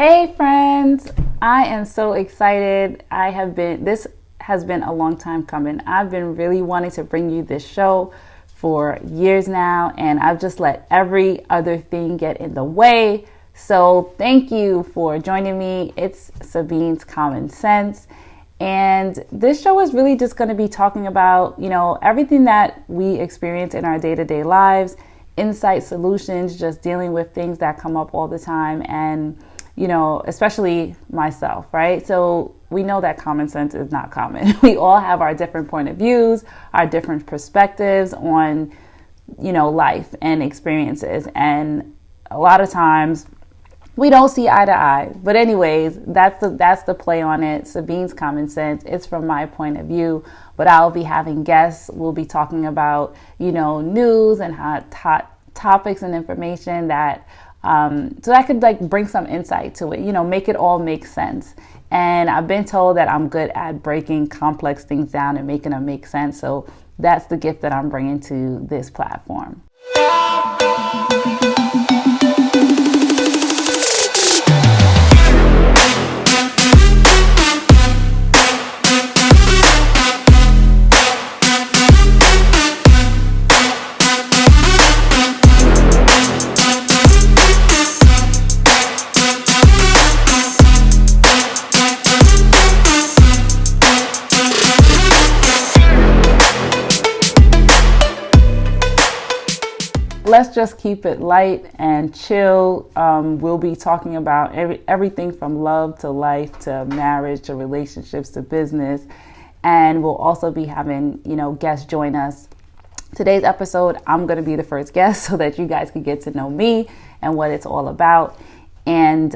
Hey friends, I am so excited. This has been a long time coming. I've been really wanting to bring you this show for years now, and I've just let every other thing get in the way. So thank you for joining me. It's Sabine's Common Sense. And this show is really just going to be talking about, everything that we experience in our day-to-day lives, insight solutions, just dealing with things that come up all the time, and especially myself, right? So we know that common sense is not common. We all have our different point of views, our different perspectives on, life and experiences. And a lot of times we don't see eye to eye. But anyways, that's the play on it. Sabine's Common Sense. It's from my point of view, but I'll be having guests. We'll be talking about, news and hot topics and information that so I could bring some insight to it, make it all make sense. And I've been told that I'm good at breaking complex things down and making them make sense. So that's the gift that I'm bringing to this platform. Let's just keep it light and chill. We'll be talking about everything from love to life to marriage to relationships to business. And we'll also be having, guests join us. Today's episode, I'm going to be the first guest so that you guys can get to know me and what it's all about. And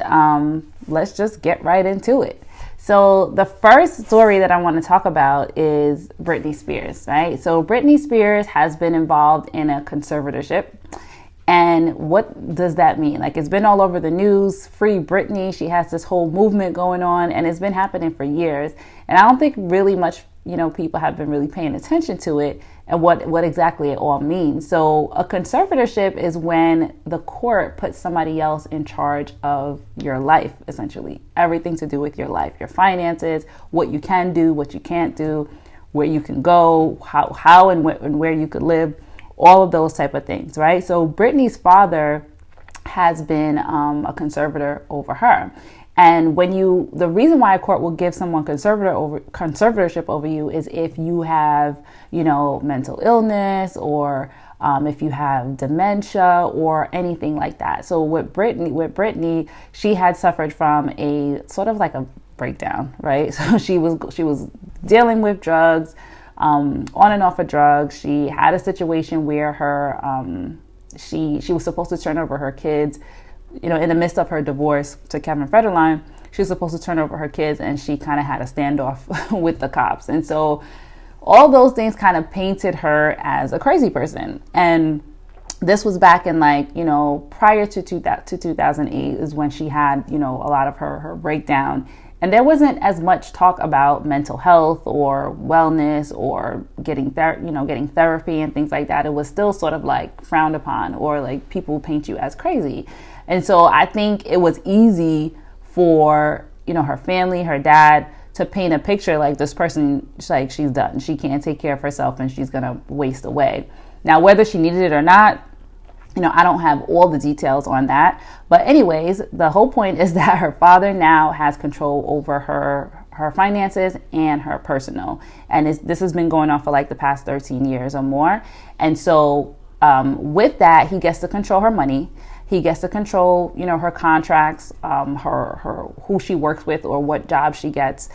let's just get right into it. So the first story that I want to talk about is Britney Spears, right? So Britney Spears has been involved in a conservatorship. And what does that mean? It's been all over the news. Free Britney. She has this whole movement going on, and it's been happening for years. And I don't think really much, people have been really paying attention to it and what exactly it all means. So a conservatorship is when the court puts somebody else in charge of your life, essentially. Everything to do with your life, your finances, what you can do, what you can't do, where you can go, how and where you could live, all of those type of things, right? So Britney's father has been a conservator over her. And the reason why a court will give someone conservatorship over you is if you have, mental illness or if you have dementia or anything like that. So with Britney, she had suffered from a sort of like a breakdown, right? So she was dealing with drugs, on and off of drugs. She had a situation where she was supposed to turn over her kids. In the midst of her divorce to Kevin Federline, she was supposed to turn over her kids, and she kind of had a standoff with the cops. And so all those things kind of painted her as a crazy person. And this was back in prior to 2008 is when she had, a lot of her breakdown. And there wasn't as much talk about mental health or wellness or getting therapy and things like that. It was still sort of frowned upon, or people paint you as crazy. And so I think it was easy for, her family, her dad, to paint a picture this person, she's done. She can't take care of herself and she's going to waste away. Now, whether she needed it or not, I don't have all the details on that. But anyways, the whole point is that her father now has control over her finances and her personal. And this has been going on for the past 13 years or more. And so with that, he gets to control her money. He gets to control, her contracts, her who she works with or what job she gets.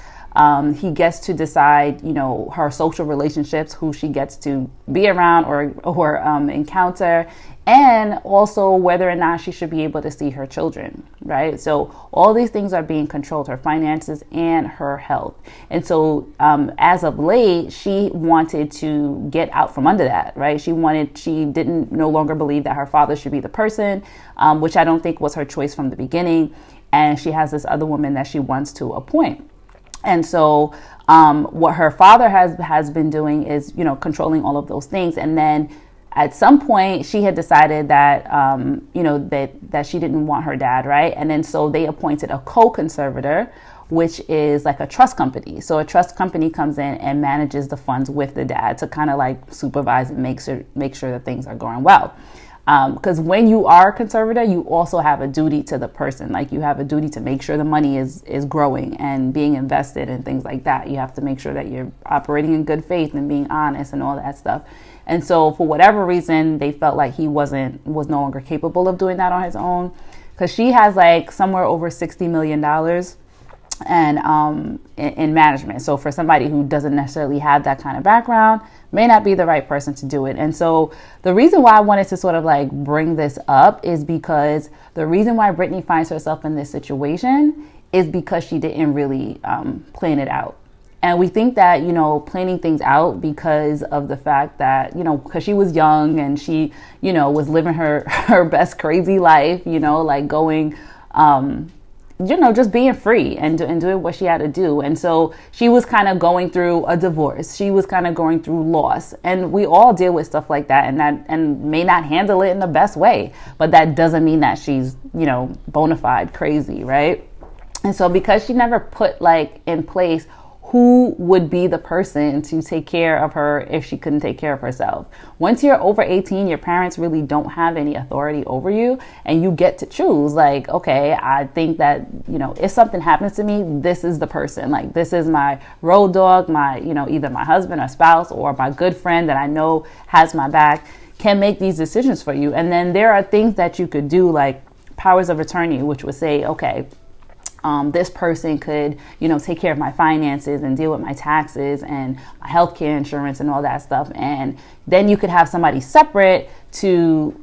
He gets to decide, her social relationships, who she gets to be around or encounter, and also whether or not she should be able to see her children, right? So all these things are being controlled, her finances and her health. And so as of late, she wanted to get out from under that, right? She didn't no longer believe that her father should be the person, which I don't think was her choice from the beginning. And she has this other woman that she wants to appoint. And so what her father has been doing is, controlling all of those things. And then at some point she had decided that, that she didn't want her dad, right? And then so they appointed a co-conservator, which is like a trust company. So a trust company comes in and manages the funds with the dad to kind of like supervise and make sure that things are going well. Because when you are a conservator, you also have a duty to the person. Like you have a duty to make sure the money is growing and being invested and things like that. You have to make sure that you're operating in good faith and being honest and all that stuff. And so for whatever reason, they felt like he was no longer capable of doing that on his own, because she has like somewhere over $60 million and in management. So for somebody who doesn't necessarily have that kind of background, may not be the right person to do it. And so the reason why I wanted to sort of like bring this up is because the reason why Britney finds herself in this situation is because she didn't really plan it out. And we think that, planning things out because of the fact that, because she was young and she, was living her best crazy life, like going, just being free and doing what she had to do. And so she was kind of going through a divorce. She was kind of going through loss. And we all deal with stuff like that and may not handle it in the best way. But that doesn't mean that she's, bona fide crazy, right? And so because she never put like in place who would be the person to take care of her if she couldn't take care of herself. Once you're over 18, your parents really don't have any authority over you, and you get to choose, like, okay, I think that, if something happens to me, this is the person. Like, this is my road dog, my, either my husband or spouse or my good friend that I know has my back, can make these decisions for you. And then there are things that you could do, like powers of attorney, which would say, okay, this person could, take care of my finances and deal with my taxes and my healthcare insurance and all that stuff. And then you could have somebody separate to,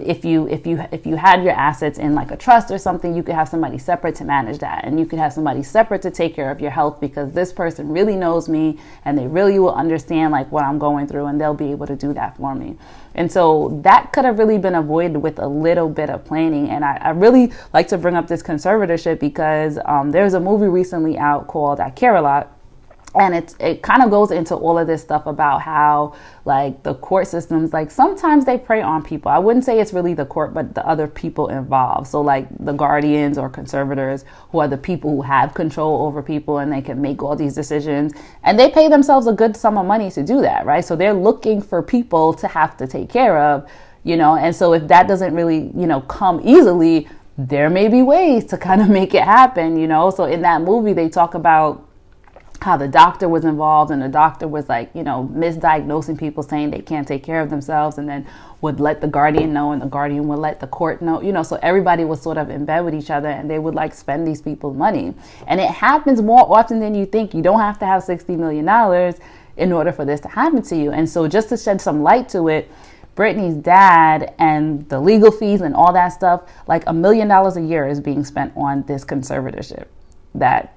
if you had your assets in like a trust or something, you could have somebody separate to manage that. And you could have somebody separate to take care of your health, because this person really knows me and they really will understand like what I'm going through, and they'll be able to do that for me. And so that could have really been avoided with a little bit of planning. And I really like to bring up this conservatorship because there's a movie recently out called I Care a Lot. And it kind of goes into all of this stuff about how like the court systems, like sometimes they prey on people. I wouldn't say it's really the court, but the other people involved. So like the guardians or conservators, who are the people who have control over people and they can make all these decisions, and they pay themselves a good sum of money to do that, right? So they're looking for people to have to take care of, and so if that doesn't really, come easily, there may be ways to kind of make it happen, So in that movie, they talk about how the doctor was involved, and the doctor was like, misdiagnosing people, saying they can't take care of themselves, and then would let the guardian know, and the guardian would let the court know, so everybody was sort of in bed with each other, and they would like spend these people's money. And it happens more often than you think. You don't have to have $60 million in order for this to happen to you. And so just to shed some light to it, Britney's dad and the legal fees and all that stuff, like $1 million a year is being spent on this conservatorship that,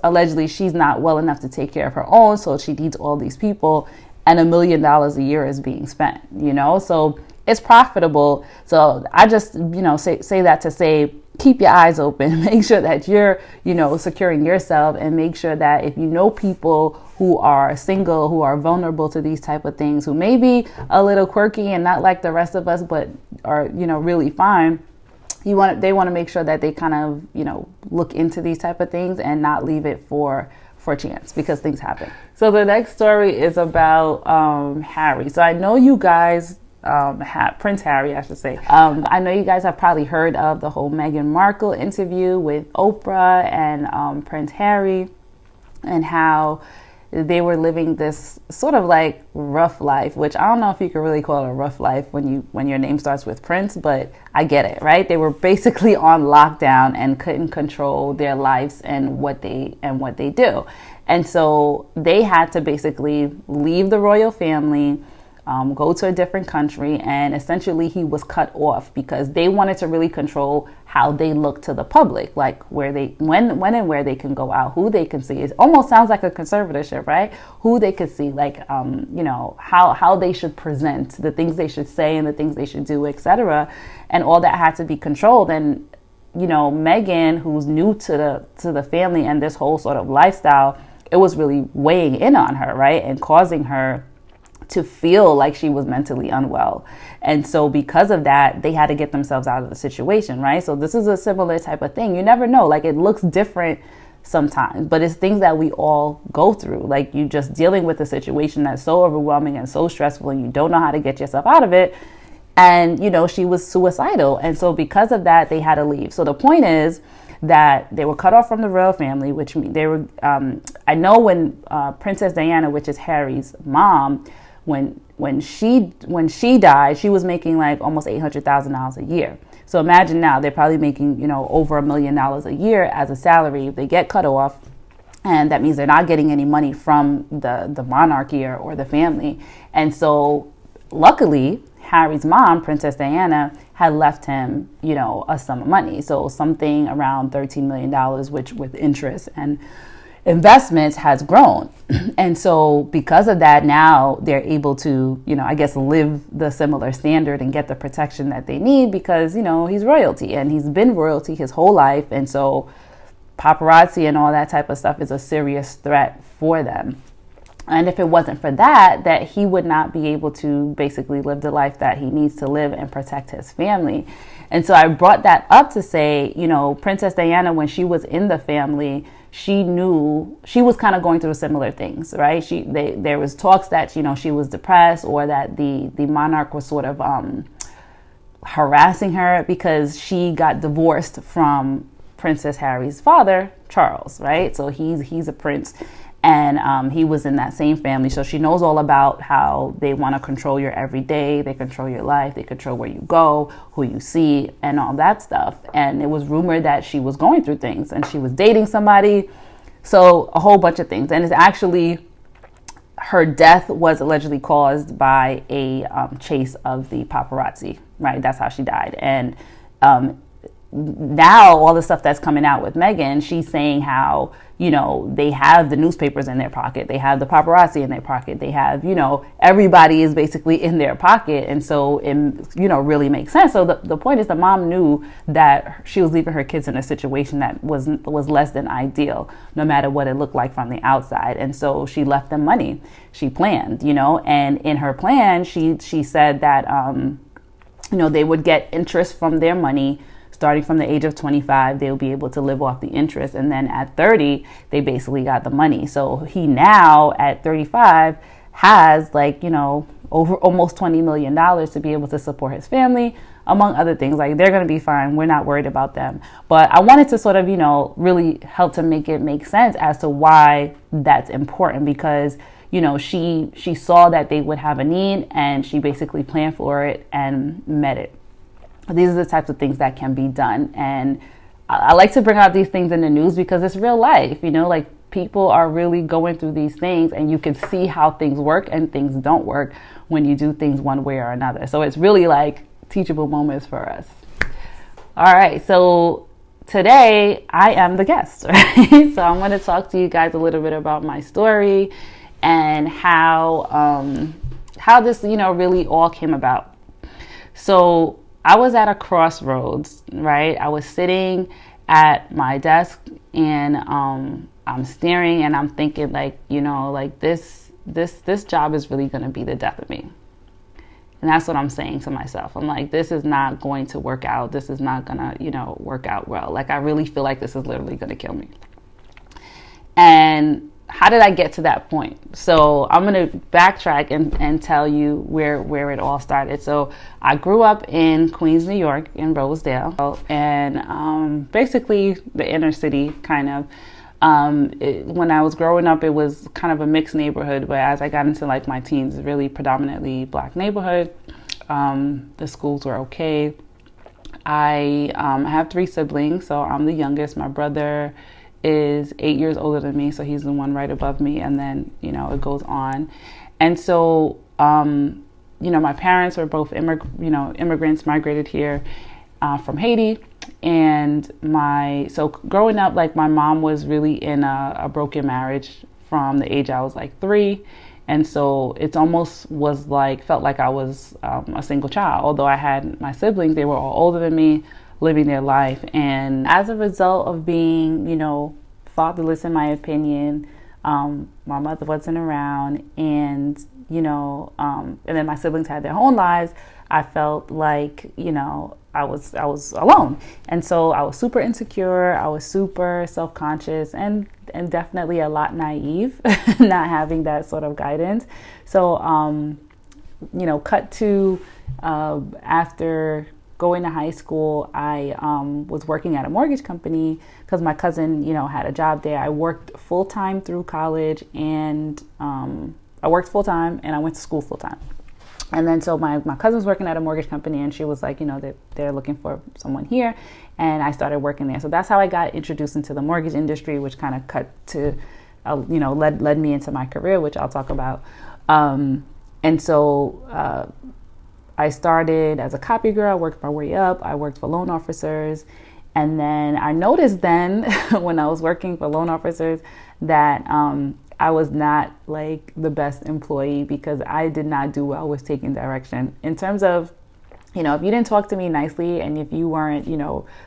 allegedly she's not well enough to take care of her own, so she needs all these people, and $1 million a year is being spent, so it's profitable. So I just, say that to say, keep your eyes open, make sure that you're, securing yourself, and make sure that if you know people who are single, who are vulnerable to these type of things, who may be a little quirky and not like the rest of us, but are, really fine, they want to make sure that they kind of, look into these type of things and not leave it for chance, because things happen. So the next story is about Harry. So I know you guys, Prince Harry, I should say. I know you guys have probably heard of the whole Meghan Markle interview with Oprah and Prince Harry, and how they were living this sort of like rough life, which I don't know if you could really call it a rough life when your name starts with Prince, but I get it, right? They were basically on lockdown and couldn't control their lives and what they do. And so they had to basically leave the royal family, go to a different country, and essentially he was cut off because they wanted to really control how they look to the public, like when and where they can go out, who they can see. It almost sounds like a conservatorship, right? Who they could see, like how they should present, the things they should say and the things they should do, etc. And all that had to be controlled. And Meghan, who's new to the family and this whole sort of lifestyle, it was really weighing in on her, right, and causing her to feel like she was mentally unwell. And so because of that, they had to get themselves out of the situation, right? So this is a similar type of thing. You never know, like it looks different sometimes, but it's things that we all go through. Like you just dealing with a situation that's so overwhelming and so stressful and you don't know how to get yourself out of it. And, you know, she was suicidal. And so because of that, they had to leave. So the point is that they were cut off from the royal family, which they were, I know when Princess Diana, which is Harry's mom, when she died, she was making like almost $800,000 a year. So imagine now they're probably making, you know, over $1 million a year as a salary. They get cut off, and that means they're not getting any money from the monarchy or the family. And so luckily, Harry's mom, Princess Diana, had left him, you know, a sum of money. So something around $13 million, which with interest and investments has grown. And so because of that, now they're able to, you know, I guess live the similar standard and get the protection that they need because, you know, he's royalty and he's been royalty his whole life. And so paparazzi and all that type of stuff is a serious threat for them. And if it wasn't for that he would not be able to basically live the life that he needs to live and protect his family. And so I brought that up to say, you know, Princess Diana, when she was in the family, she knew she was kind of going through similar things, right? There was talks that, you know, she was depressed or that the monarch was sort of harassing her because she got divorced from Princess Harry's father, Charles, right? So he's a prince. And he was in that same family. So she knows all about how they want to control your everyday. They control your life. They control where you go, who you see, and all that stuff. And it was rumored that she was going through things and she was dating somebody. So a whole bunch of things. And it's actually, her death was allegedly caused by a chase of the paparazzi, right? That's how she died. And now all the stuff that's coming out with Meghan, she's saying how, you know, they have the newspapers in their pocket. They have the paparazzi in their pocket. They have, you know, everybody is basically in their pocket. And so it, you know, really makes sense. So the point is the mom knew that she was leaving her kids in a situation that was less than ideal, no matter what it looked like from the outside. And so she left them money. She planned, you know, and in her plan, she said that, you know, they would get interest from their money. Starting from the age of 25, they'll be able to live off the interest. And then at 30, they basically got the money. So he now at 35 has like, you know, over almost $20 million to be able to support his family, among other things. Like they're going to be fine. We're not worried about them. But I wanted to sort of, you know, really help to make it make sense as to why that's important because, you know, she saw that they would have a need and she basically planned for it and met it. These are the types of things that can be done. And I like to bring out these things in the news because it's real life, you know, like people are really going through these things and you can see how things work and things don't work when you do things one way or another. So it's really like teachable moments for us. All right. So today I am the guest, right? So I'm going to talk to you guys a little bit about my story and how this, you know, really all came about. So I was at a crossroads, right? I was sitting at my desk and I'm staring and I'm thinking like, you know, like this job is really going to be the death of me. And that's what I'm saying to myself. I'm like, this is not going to work out. This is not going to, you know, work out well. Like I really feel like this is literally going to kill me. And how did I get to that point? So I'm going to backtrack and tell you where it all started. So I grew up in Queens, New York, in Rosedale, and basically the inner city kind of. When I was growing up, it was kind of a mixed neighborhood, but as I got into like my teens, really predominantly black neighborhood. The schools were okay. I have 3 siblings, so I'm the youngest. My brother is 8 years older than me, so he's the one right above me, and then, you know, it goes on. And so, you know, my parents were both immigrants, migrated here from Haiti. And so growing up, like my mom was really in a broken marriage from the age I was like 3. And so it's almost felt like I was a single child. Although I had my siblings, they were all older than me, living their life. And as a result of being, you know, fatherless in my opinion, my mother wasn't around, and, and then my siblings had their own lives, I felt like, I was alone. And so I was super insecure. I was super self-conscious and definitely a lot naive, not having that sort of guidance. So, cut to after going to high school, I was working at a mortgage company because my cousin, had a job there. I worked full-time through college and I worked full-time and I went to school full-time. And then so my cousin was working at a mortgage company and she was like, they're looking for someone here. And I started working there. So that's how I got introduced into the mortgage industry, which kind of cut to, led me into my career, which I'll talk about. And so I started as a copy girl. I worked my way up. I worked for loan officers. And then I noticed then when I was working for loan officers that I was not like the best employee because I did not do well with taking direction in terms of, if you didn't talk to me nicely and if you weren't,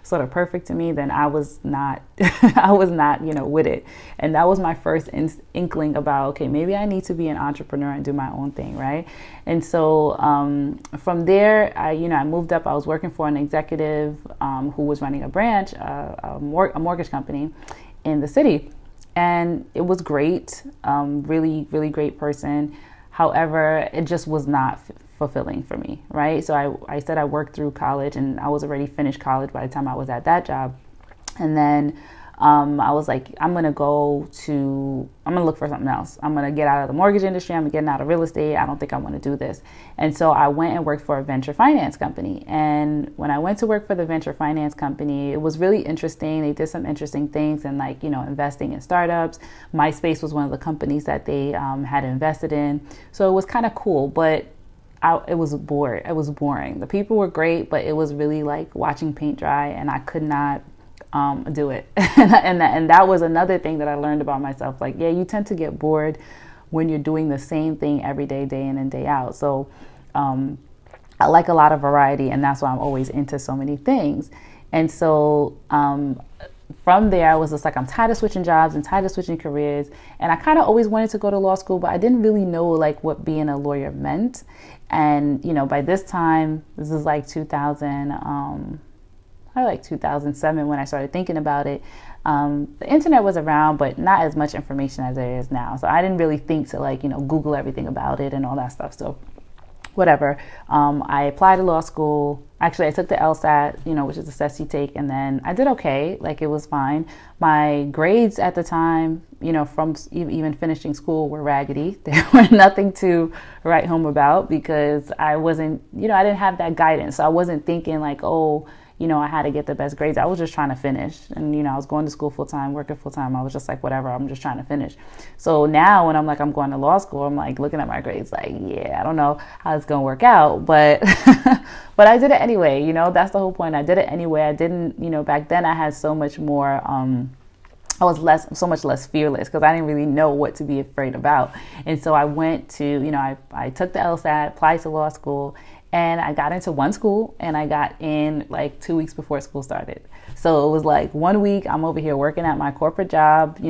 sort of perfect to me, then I was not, with it. And that was my first inkling about, okay, maybe I need to be an entrepreneur and do my own thing, right? And so from there, I moved up. I was working for an executive who was running a branch, a mortgage company in the city. And it was great, really, really great person. However, it just was not fulfilling for me, right? So I said I worked through college and I was already finished college by the time I was at that job. And then I was like, I'm going to look for something else. I'm going to get out of the mortgage industry. I'm getting out of real estate. I don't think I want to do this. And so I went and worked for a venture finance company. And when I went to work for the venture finance company, it was really interesting. They did some interesting things and investing in startups. MySpace was one of the companies that they had invested in. So it was kind of cool, but it was bored. It was boring. The people were great, but it was really like watching paint dry and I could not do it. and that was another thing that I learned about myself. Like, yeah, you tend to get bored when you're doing the same thing every day, day in and day out. So I like a lot of variety, and that's why I'm always into so many things. And so from there, I was just like, I'm tired of switching jobs and tired of switching careers. And I kind of always wanted to go to law school, but I didn't really know like what being a lawyer meant. And, by this time, this is like 2007 when I started thinking about it. The internet was around, but not as much information as there is now. So I didn't really think to Google everything about it and all that stuff. So whatever. I applied to law school. Actually, I took the LSAT, which is the test you take, and then I did okay. Like, it was fine. My grades at the time, from even finishing school were raggedy. There were nothing to write home about because I wasn't, I didn't have that guidance. So I wasn't thinking like, oh, I had to get the best grades. I was just trying to finish. And, I was going to school full time, working full time. I was just like, whatever, I'm just trying to finish. So now when I'm like, I'm going to law school, I'm like looking at my grades like, yeah, I don't know how it's going to work out. But but I did it anyway. That's the whole point. I did it anyway. I didn't, back then I had so much more, I was so much less fearless because I didn't really know what to be afraid about. And so I went to, I took the LSAT, applied to law school, and I got into one school and I got in like 2 weeks before school started. So it was like 1 week I'm over here working at my corporate job,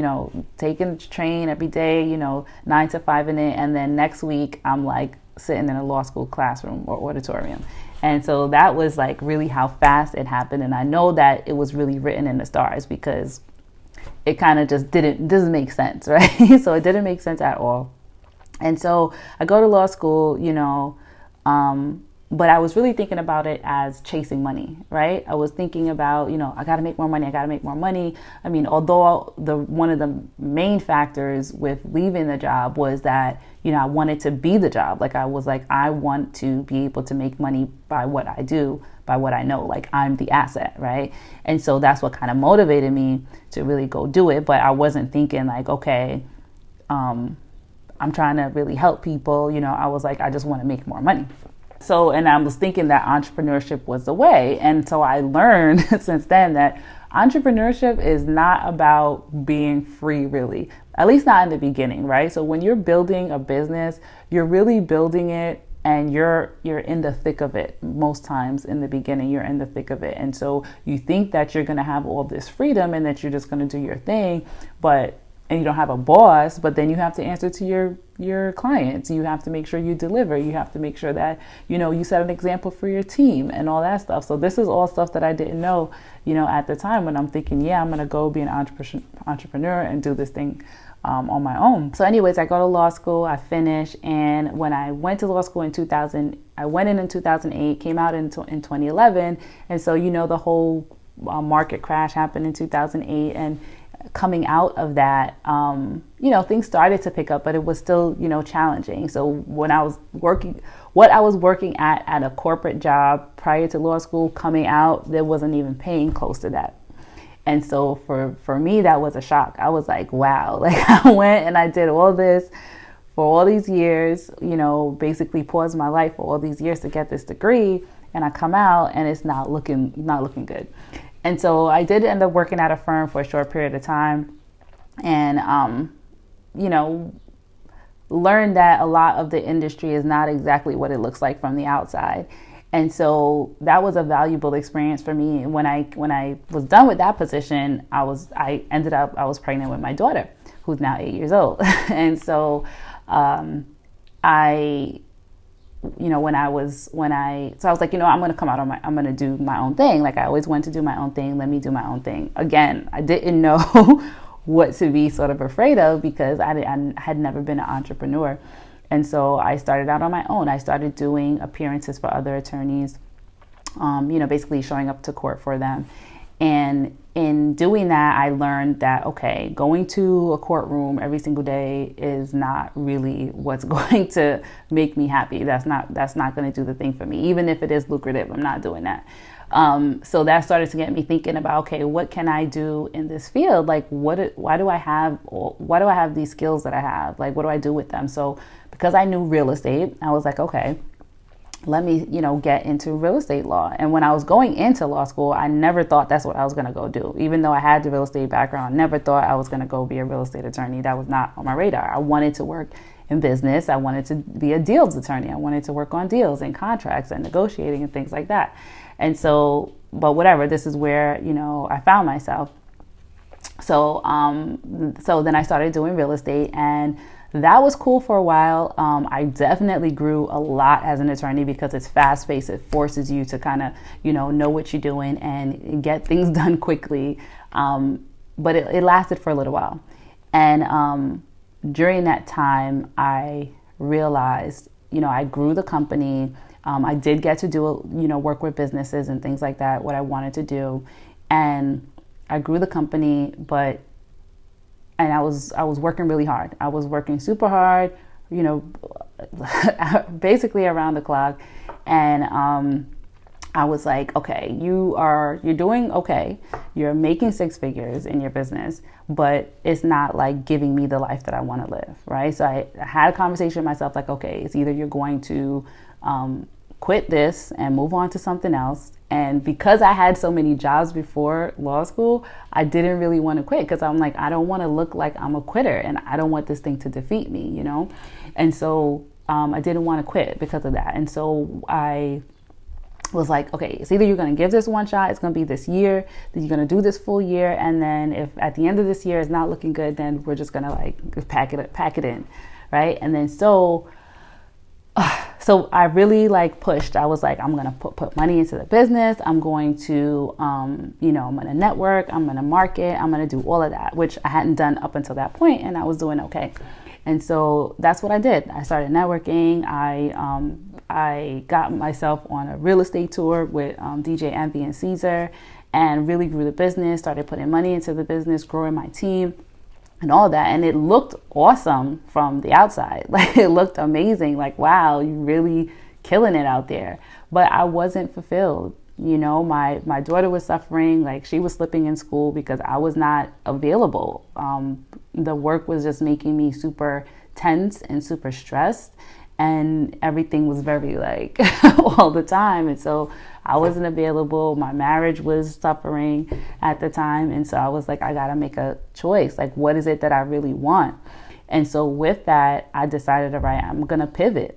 taking the train every day, 9 to 5 in it. And then next week I'm like sitting in a law school classroom or auditorium. And so that was like really how fast it happened. And I know that it was really written in the stars because it kind of just doesn't make sense, right? So it didn't make sense at all. And so I go to law school, but I was really thinking about it as chasing money, right? I was thinking about, I got to make more money. I got to make more money. I mean, although one of the main factors with leaving the job was that, I wanted to be the job. Like I was like, I want to be able to make money by what I do, by what I know, like I'm the asset, right? And so that's what kind of motivated me to really go do it. But I wasn't thinking like, okay, I'm trying to really help people. I was like, I just want to make more money. So, and I was thinking that entrepreneurship was the way. And so I learned since then that entrepreneurship is not about being free, really, at least not in the beginning, right? So when you're building a business, you're really building it and you're in the thick of it. Most times in the beginning, you're in the thick of it. And so you think that you're going to have all this freedom and that you're just going to do your thing. But and you don't have a boss, but then you have to answer to your clients. You have to make sure you deliver. You have to make sure that, you set an example for your team and all that stuff. So this is all stuff that I didn't know, at the time when I'm thinking, yeah, I'm going to go be an entrepreneur and do this thing on my own. So anyways, I go to law school, I finish. And when I went to law school in 2000, I went in 2008, came out in 2011. And so, the whole market crash happened in 2008. And coming out of that, things started to pick up, but it was still, challenging. So when I was working, what I was working at a corporate job prior to law school, coming out, there wasn't even paying close to that. And so for me, that was a shock. I was like, wow, like I went and I did all this for all these years, basically paused my life for all these years to get this degree. And I come out and it's not looking good. And so I did end up working at a firm for a short period of time and, learned that a lot of the industry is not exactly what it looks like from the outside. And so that was a valuable experience for me. And when I was done with that position, I was pregnant with my daughter, who's now 8 years old. And so I was like, I'm going to come out I'm going to do my own thing. Like I always wanted to do my own thing. Let me do my own thing. Again, I didn't know what to be sort of afraid of because I had never been an entrepreneur. And so I started out on my own. I started doing appearances for other attorneys, basically showing up to court for them. And in doing that, I learned that, okay, going to a courtroom every single day is not really what's going to make me happy. That's not going to do the thing for me. Even if it is lucrative, I'm not doing that. So that started to get me thinking about, okay, what can I do in this field? Like, why do I have these skills that I have? Like, what do I do with them? So because I knew real estate, I was like, okay, let me, get into real estate law. And when I was going into law school, I never thought that's what I was going to go do. Even though I had the real estate background, I never thought I was going to go be a real estate attorney. That was not on my radar. I wanted to work in business. I wanted to be a deals attorney. I wanted to work on deals and contracts and negotiating and things like that. And so, but whatever, this is where, I found myself. So, so then I started doing real estate, and that was cool for a while. I definitely grew a lot as an attorney because it's fast paced. It forces you to kind of, know what you're doing and get things done quickly. But it lasted for a little while. And during that time, I realized, I grew the company. I did get to do, work with businesses and things like that, what I wanted to do. And I grew the company, and I was working really hard. I was working super hard, basically around the clock. And I was like, okay, you're doing okay. You're making six figures in your business, but it's not like giving me the life that I want to live, right? So I had a conversation with myself like, okay, it's either you're going to quit this and move on to something else. And because I had so many jobs before law school, I didn't really want to quit because I'm like, I don't want to look like I'm a quitter and I don't want this thing to defeat me, And so I didn't want to quit because of that. And so I was like, okay, it's either you're going to give this one shot, it's going to be this year, then you're going to do this full year. And then if at the end of this year it's not looking good, then we're just going to like pack it in. Right. And then so I really pushed. I was like, I'm going to put money into the business. I'm going to, I'm going to network. I'm going to market. I'm going to do all of that, which I hadn't done up until that point, and I was doing okay. And so that's what I did. I started networking. I got myself on a real estate tour with DJ Envy and Caesar, and really grew the business. Started putting money into the business, growing my team. And all that. And it looked awesome from the outside. Like it looked amazing. Like, wow, you're really killing it out there. But I wasn't fulfilled. My daughter was suffering. Like she was slipping in school because I was not available. The work was just making me super tense and super stressed. And everything was very all the time. And so I wasn't available. My marriage was suffering at the time. And so I was like, I got to make a choice. Like, what is it that I really want? And so with that, I decided, all right, I'm going to pivot.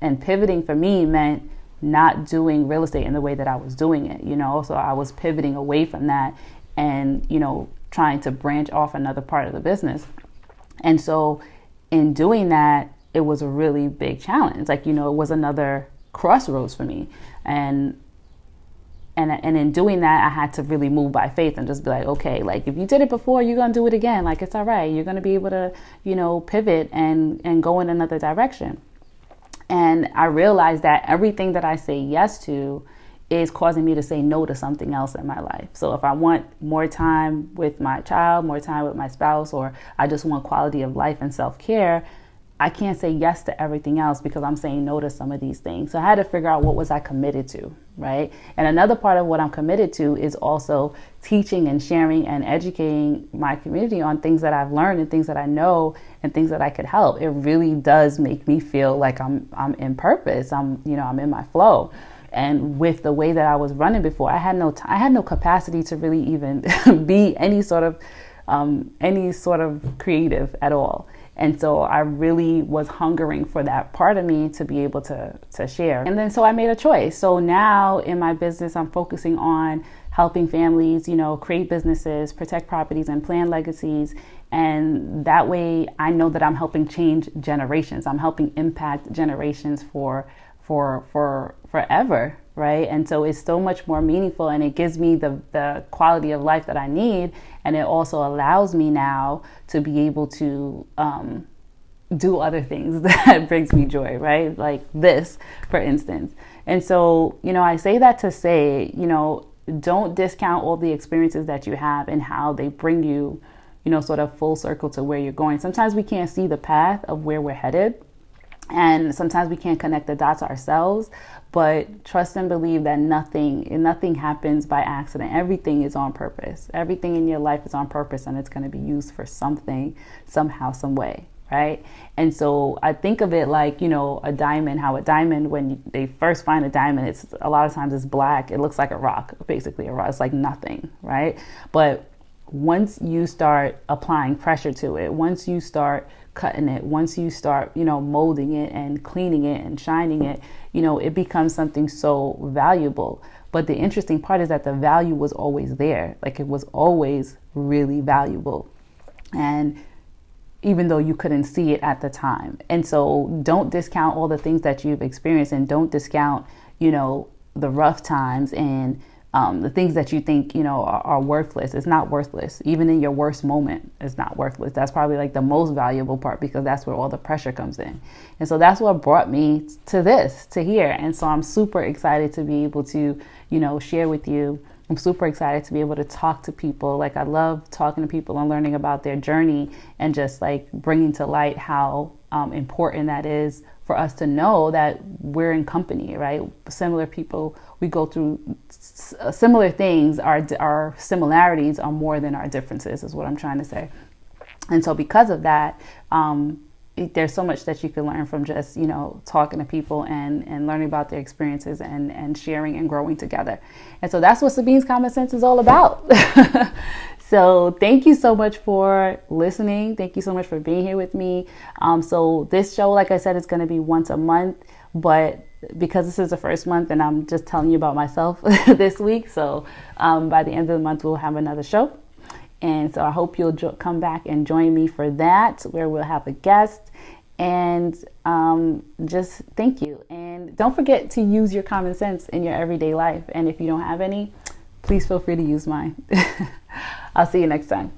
And pivoting for me meant not doing real estate in the way that I was doing it, So I was pivoting away from that and, trying to branch off another part of the business. And so in doing that, it was a really big challenge. Like, it was another crossroads for me. And in doing that, I had to really move by faith and just be like, okay, like if you did it before, you're going to do it again. Like, it's all right. You're going to be able to, pivot and go in another direction. And I realized that everything that I say yes to is causing me to say no to something else in my life. So if I want more time with my child, more time with my spouse, or I just want quality of life and self-care, I can't say yes to everything else because I'm saying no to some of these things. So I had to figure out what was I committed to, right? And another part of what I'm committed to is also teaching and sharing and educating my community on things that I've learned and things that I know and things that I could help. It really does make me feel like I'm in purpose. I'm in my flow. And with the way that I was running before, I had no capacity to really even be any sort of creative at all. And so I really was hungering for that part of me to be able to share. And then so I made a choice. So now in my business, I'm focusing on helping families, create businesses, protect properties, and plan legacies. And that way I know that I'm helping change generations. I'm helping impact generations for forever, right? And so it's so much more meaningful, and it gives me the quality of life that I need. And it also allows me now to be able to do other things that brings me joy, right? Like this, for instance. And so, I say that to say, don't discount all the experiences that you have and how they bring you, sort of full circle to where you're going. Sometimes we can't see the path of where we're headed. And sometimes we can't connect the dots ourselves, but trust and believe that nothing happens by accident. Everything is on purpose. Everything in your life is on purpose, and it's going to be used for something, somehow, some way, right? And so I think of it like, a diamond, how a diamond, when they first find a diamond, it's a lot of times it's black. It looks like a rock, basically a rock. It's like nothing, right? But once you start applying pressure to it, once you start cutting it, once you start, molding it and cleaning it and shining it, it becomes something so valuable. But the interesting part is that the value was always there. Like, it was always really valuable. And even though you couldn't see it at the time. And so don't discount all the things that you've experienced, and don't discount, the rough times and the things that you think, are worthless. It's not worthless. Even in your worst moment, it's not worthless. That's probably like the most valuable part, because that's where all the pressure comes in. And so that's what brought me to here. And so I'm super excited to be able to, share with you. I'm super excited to be able to talk to people. Like, I love talking to people and learning about their journey, and just like bringing to light how important that is for us to know that we're in company, right? Similar people, we go through similar things. Our similarities are more than our differences, is what I'm trying to say. And so because of that, there's so much that you can learn from just, talking to people and learning about their experiences and sharing and growing together. And so that's what Sabine's Common Sense is all about. So thank you so much for listening. Thank you so much for being here with me. So this show, like I said, is going to be once a month, but because this is the first month and I'm just telling you about myself this week. So by the end of the month, we'll have another show. And so I hope you'll come back and join me for that, where we'll have a guest. And just thank you. And don't forget to use your common sense in your everyday life. And if you don't have any, please feel free to use mine. I'll see you next time.